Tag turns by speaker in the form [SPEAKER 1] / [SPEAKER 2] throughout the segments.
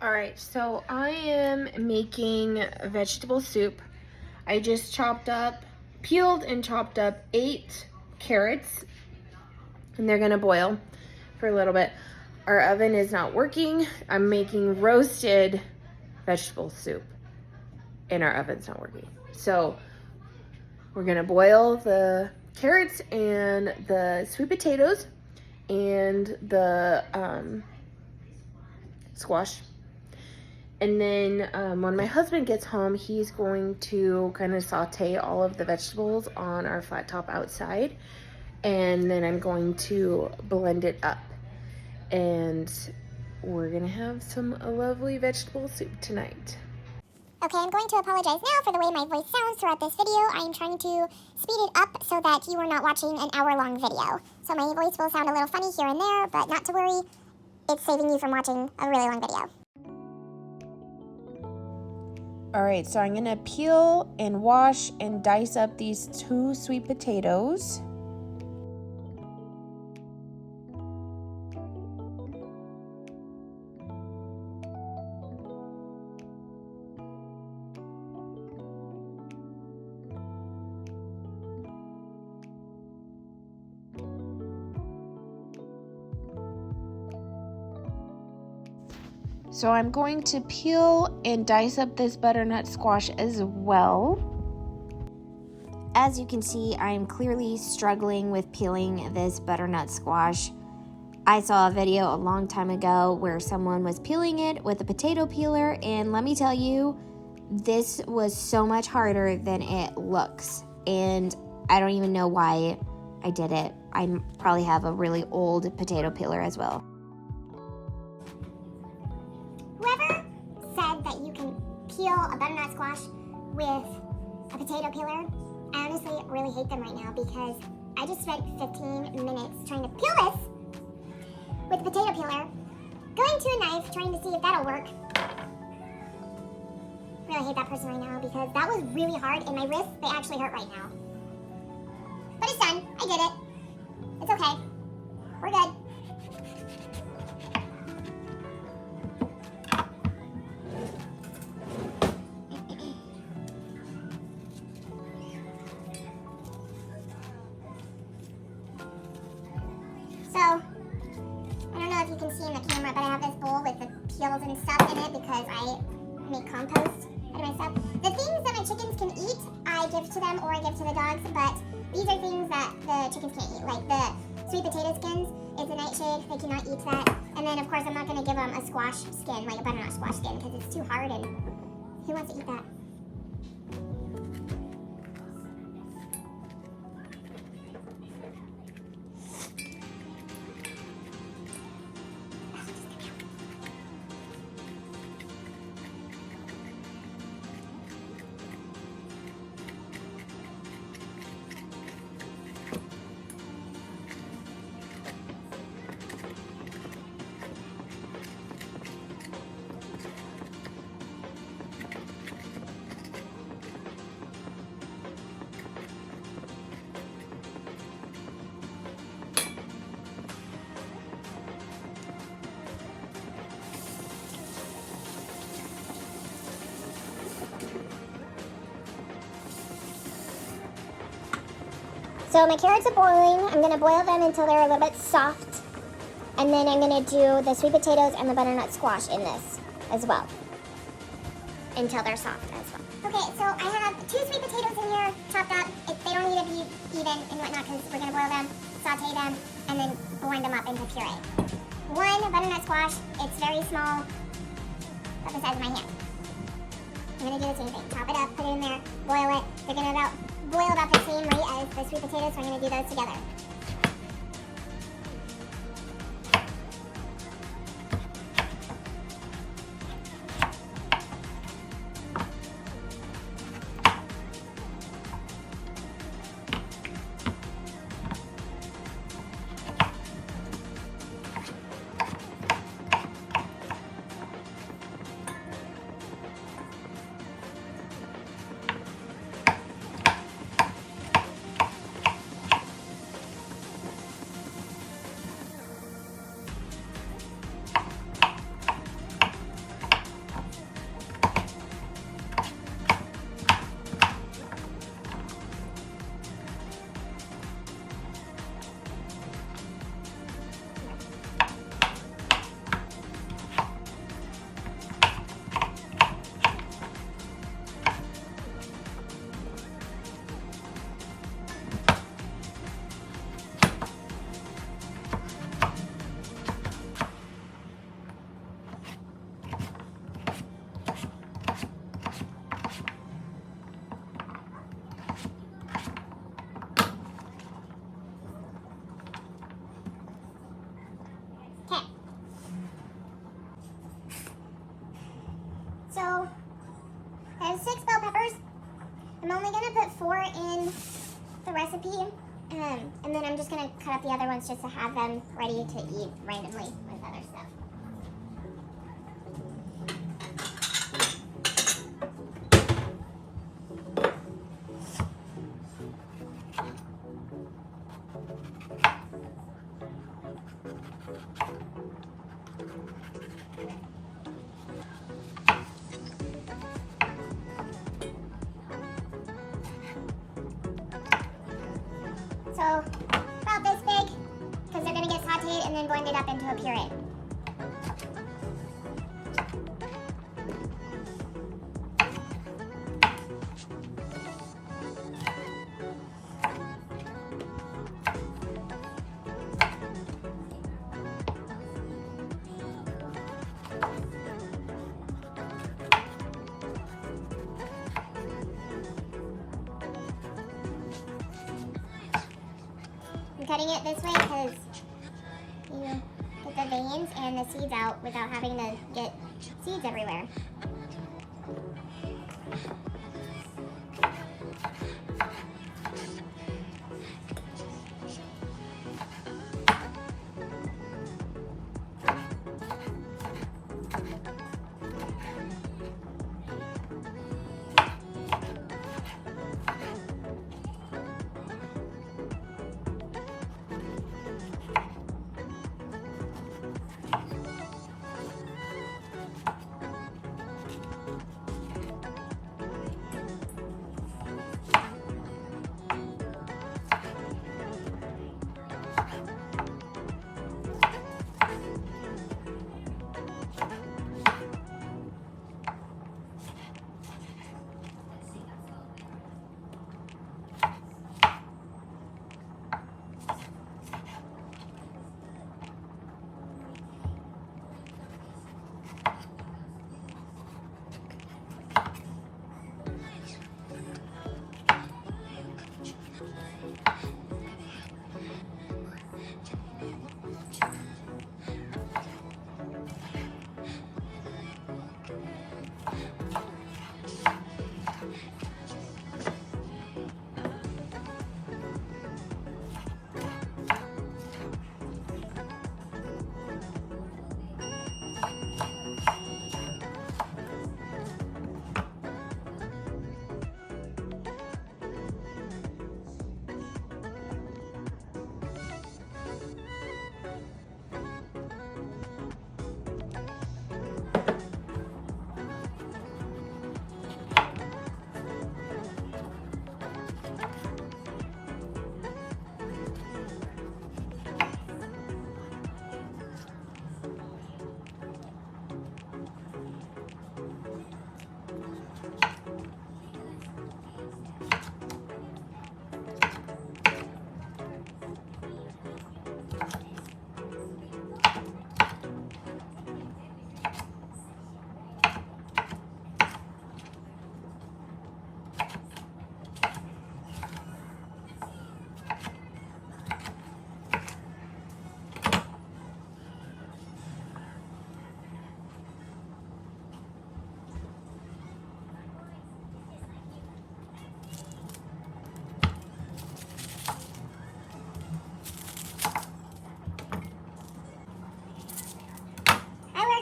[SPEAKER 1] All right, so I am making vegetable soup. I just peeled and chopped up 8 carrots, and they're gonna boil for a little bit. Our oven is not working. I'm making roasted vegetable soup, and our oven's not working. So we're gonna boil the carrots and the sweet potatoes and the squash. And then when my husband gets home, he's going to kind of saute all of the vegetables on our flat top outside. And then I'm going to blend it up. And we're gonna have some lovely vegetable soup tonight.
[SPEAKER 2] Okay, I'm going to apologize now for the way my voice sounds throughout this video. I am trying to speed it up so that you are not watching an hour-long video. So my voice will sound a little funny here and there, but not to worry. It's saving you from watching a really long video.
[SPEAKER 1] All right, so I'm gonna peel and wash and dice up these 2 sweet potatoes. So I'm going to peel and dice up this butternut squash as well. As you can see, I'm clearly struggling with peeling this butternut squash. I saw a video a long time ago where someone was peeling it with a potato peeler, and let me tell you, this was so much harder than it looks. And I don't even know why I did it. I probably have a really old potato peeler as well.
[SPEAKER 2] Whoever said that you can peel a butternut squash with a potato peeler, I honestly really hate them right now because I just spent 15 minutes trying to peel this with a potato peeler, going to a knife, trying to see if that'll work. Really hate that person right now because that was really hard and my wrists, they actually hurt right now. But it's done. I did it. It's okay. We're good. So, I don't know if you can see in the camera, but I have this bowl with the peels and stuff in it because I make compost out of my stuff. The things that my chickens can eat, I give to them or I give to the dogs, but these are things that the chickens can't eat, like the sweet potato skins. It's a nightshade, they cannot eat that. And then of course I'm not going to give them a squash skin, like a butternut squash skin, because it's too hard and who wants to eat that? So my carrots are boiling. I'm going to boil them until they're a little bit soft. And then I'm going to do the sweet potatoes and the butternut squash in this as well. Until they're soft as well. Okay, so I have 2 sweet potatoes in here chopped up. They don't need to be even and whatnot because we're going to boil them, saute them, and then blend them up into puree. 1 butternut squash. It's very small, about the size of my hand. I'm going to do the same thing. Chop it up, put it in there, boil it. They're going to boil about the same rate as the sweet potatoes, so I'm going to do those together. only gonna put 4 in the recipe, and then I'm just gonna cut up the other ones just to have them ready to eat randomly with other stuff. So, about this big, because they're going to get sauteed and then blended up into a puree. I'm cutting it this way because you get the veins and the seeds out without having to get seeds everywhere.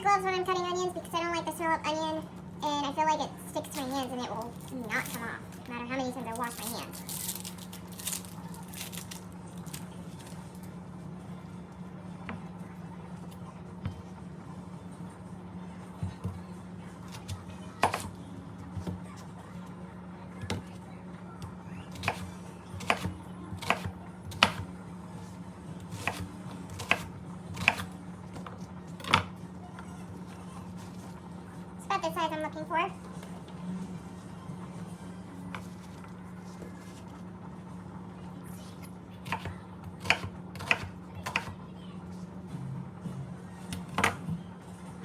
[SPEAKER 2] Gloves when I'm cutting onions because I don't like the smell of onion, and I feel like it sticks to my hands and it will not come off, no matter how many times I wash my hands. It's about the size I'm looking for.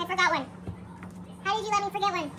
[SPEAKER 2] I forgot one. How did you let me forget one?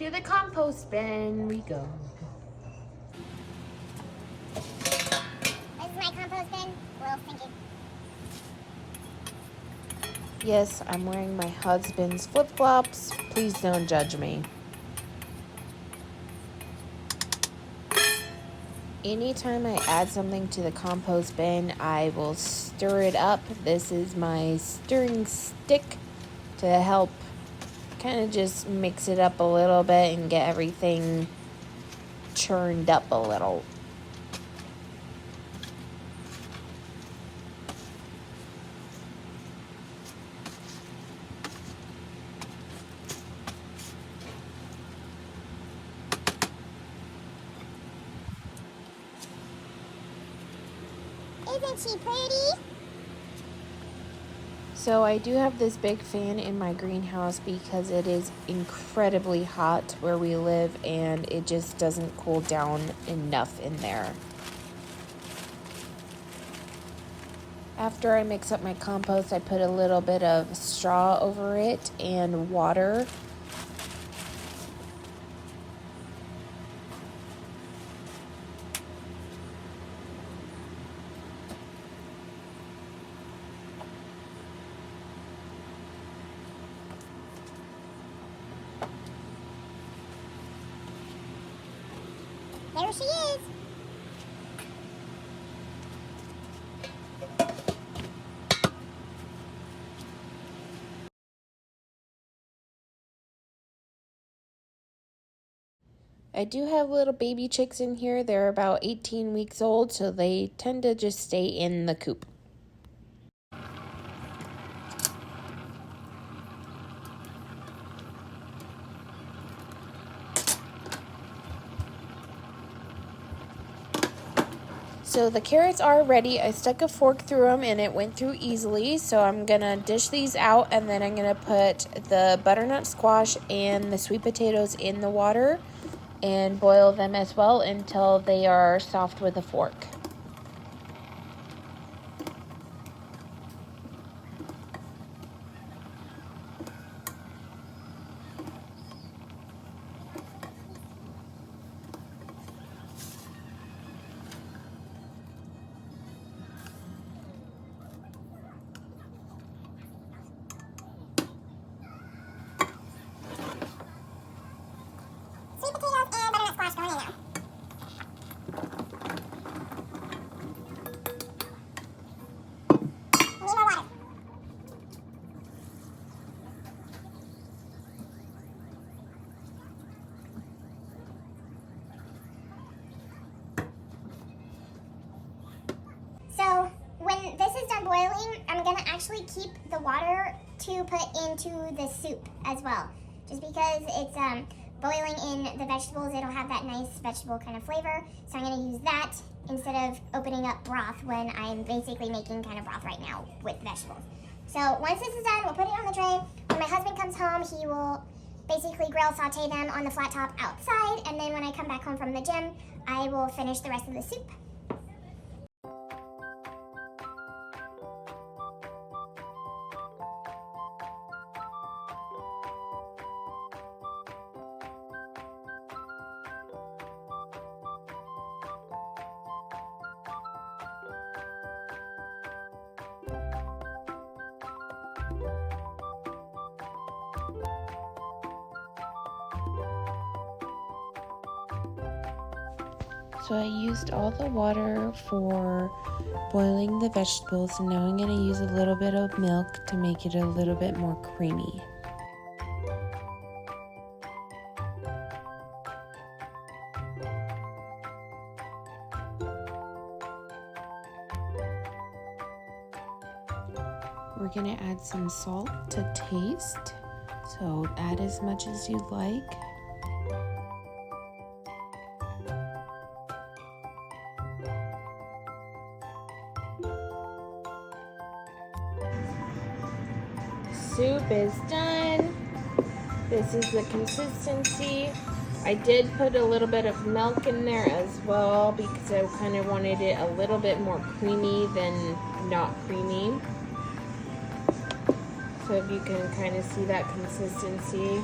[SPEAKER 1] To the compost bin we go.
[SPEAKER 2] This is my compost bin. A little stinky.
[SPEAKER 1] Yes, I'm wearing my husband's flip-flops. Please don't judge me. Anytime I add something to the compost bin, I will stir it up. This is my stirring stick to help kind of just mix it up a little bit and get everything churned up a little.
[SPEAKER 2] Isn't she pretty?
[SPEAKER 1] So I do have this big fan in my greenhouse because it is incredibly hot where we live and it just doesn't cool down enough in there. After I mix up my compost, I put a little bit of straw over it and water.
[SPEAKER 2] There she is.
[SPEAKER 1] I do have little baby chicks in here. They're about 18 weeks old, so they tend to just stay in the coop. So the carrots are ready. I stuck a fork through them and it went through easily. So I'm going to dish these out and then I'm going to put the butternut squash and the sweet potatoes in the water and boil them as well until they are soft with a fork.
[SPEAKER 2] Sweet potatoes and butternut squash going in now. We need more water. So when this is done boiling, I'm gonna actually keep the water to put into the soup as well. Just because it's boiling in the vegetables, it'll have that nice vegetable kind of flavor. So I'm gonna use that instead of opening up broth when I'm basically making kind of broth right now with vegetables. So once this is done, we'll put it on the tray. When my husband comes home, he will basically grill saute them on the flat top outside. And then when I come back home from the gym, I will finish the rest of the soup.
[SPEAKER 1] So I used all the water for boiling the vegetables, and now I'm going to use a little bit of milk to make it a little bit more creamy. We're going to add some salt to taste, so add as much as you like. Soup is done. This is the consistency. I did put a little bit of milk in there as well because I kind of wanted it a little bit more creamy than not creamy. So if you can kind of see that consistency.